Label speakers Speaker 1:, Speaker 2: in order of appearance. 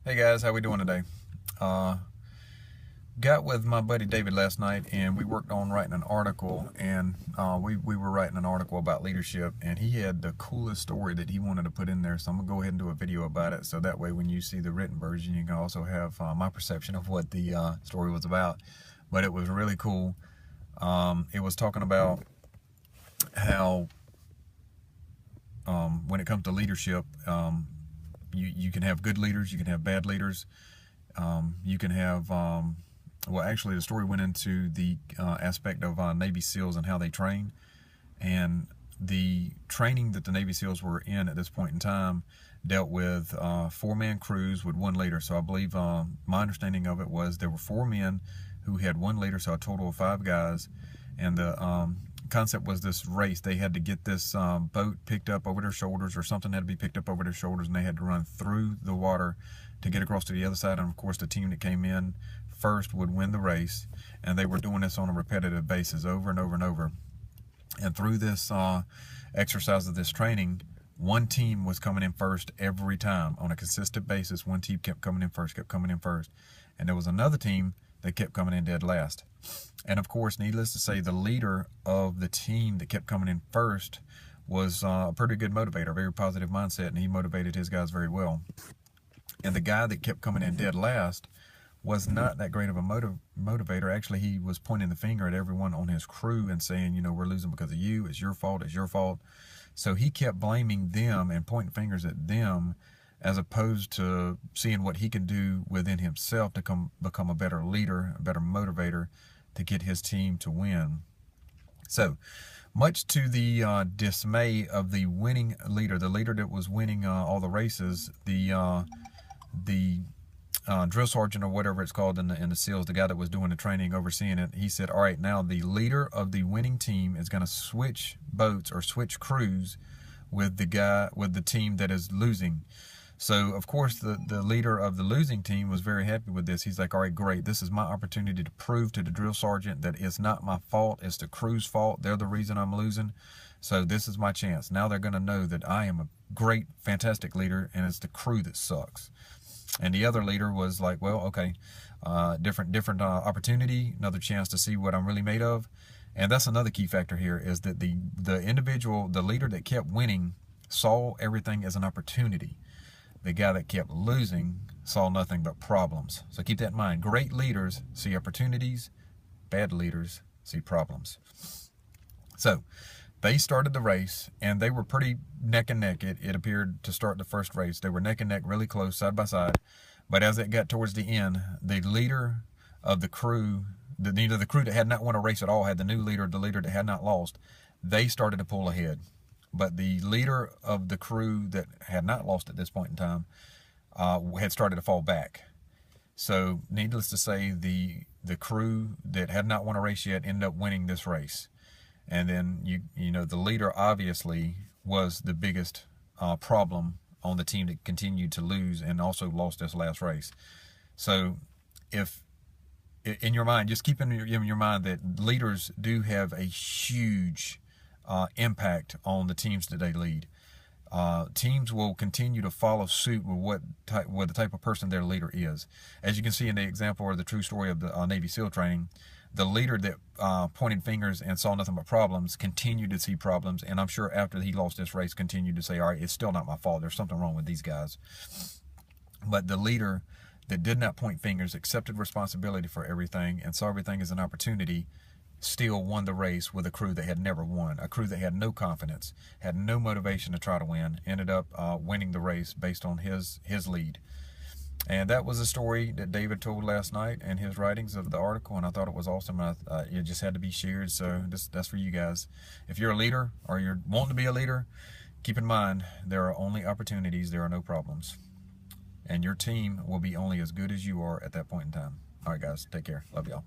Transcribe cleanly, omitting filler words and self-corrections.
Speaker 1: Hey guys, how we doing today? Uh, got with my buddy David last night, and we worked on writing an article. And we were writing an article about leadership, and he had the coolest story that he wanted to put in there. So I'm gonna go ahead and do a video about it, so that way when you see the written version, you can also have my perception of what the story was about. But it was really cool. It was talking about how when it comes to leadership, you can have good leaders, you can have bad leaders. You can have, well, actually, the story went into the aspect of Navy SEALs and how they train. And the training that the Navy SEALs were in at this point in time dealt with four-man crews with one leader. So I believe my understanding of it was there were four men who had one leader, so a total of five guys. And the concept was this race. They had to get this boat picked up over their shoulders, or something had to be picked up over their shoulders, and they had to run through the water to get across to the other side. And of course, the team that came in first would win the race. And they were doing this on a repetitive basis over and over and over. And through this exercise of this training, one team was coming in first every time on a consistent basis. One team kept coming in first, kept coming in first. And there was another team that kept coming in dead last. And of course, needless to say, the leader of the team that kept coming in first was a pretty good motivator, a very positive mindset, and he motivated his guys very well. And the guy that kept coming in dead last was not that great of a motivator. Actually, he was pointing the finger at everyone on his crew and saying, you know, we're losing because of you. It's your fault. It's your fault. So he kept blaming them and pointing fingers at them, as opposed to seeing what he can do within himself to become a better leader, a better motivator to get his team to win. So, much to the dismay of the winning leader, the leader that was winning all the races, the drill sergeant, or whatever it's called in the SEALs, the guy that was doing the training, overseeing it, he said, all right, now the leader of the winning team is going to switch boats or switch crews with the team that is losing. So, of course, the leader of the losing team was very happy with this. He's like, all right, great. This is my opportunity to prove to the drill sergeant that it's not my fault. It's the crew's fault. They're the reason I'm losing. So this is my chance. Now they're going to know that I am a great, fantastic leader, and it's the crew that sucks. And the other leader was like, well, okay, different opportunity, another chance to see what I'm really made of. And that's another key factor here, is that the individual, the leader that kept winning, saw everything as an opportunity. The guy that kept losing saw nothing but problems. So keep that in mind. Great leaders see opportunities. Bad leaders see problems. So they started the race, and they were pretty neck and neck. It appeared to start the first race. They were neck and neck, really close, side by side. But as it got towards the end, the leader of the crew, the crew that had not won a race at all, had the new leader, the leader that had not lost, they started to pull ahead. But the leader of the crew that had not lost at this point in time had started to fall back. So needless to say, the crew that had not won a race yet ended up winning this race. And then, you know, the leader obviously was the biggest problem on the team that continued to lose and also lost this last race. So if in your mind, just keep in your mind that leaders do have a huge impact on the teams that they lead. Teams will continue to follow suit with the type of person their leader is. As you can see in the example or the true story of the Navy SEAL training, the leader that pointed fingers and saw nothing but problems continued to see problems, and I'm sure after he lost this race continued to say, all right, it's still not my fault. There's something wrong with these guys. But the leader that did not point fingers, accepted responsibility for everything, and saw everything as an opportunity, still won the race with a crew that had never won, a crew that had no confidence, had no motivation to try to win, ended up winning the race based on his lead. And that was a story that David told last night in his writings of the article, and I thought it was awesome. It just had to be shared, so that's for you guys. If you're a leader or you're wanting to be a leader, keep in mind there are only opportunities, there are no problems. And your team will be only as good as you are at that point in time. All right, guys, take care. Love y'all.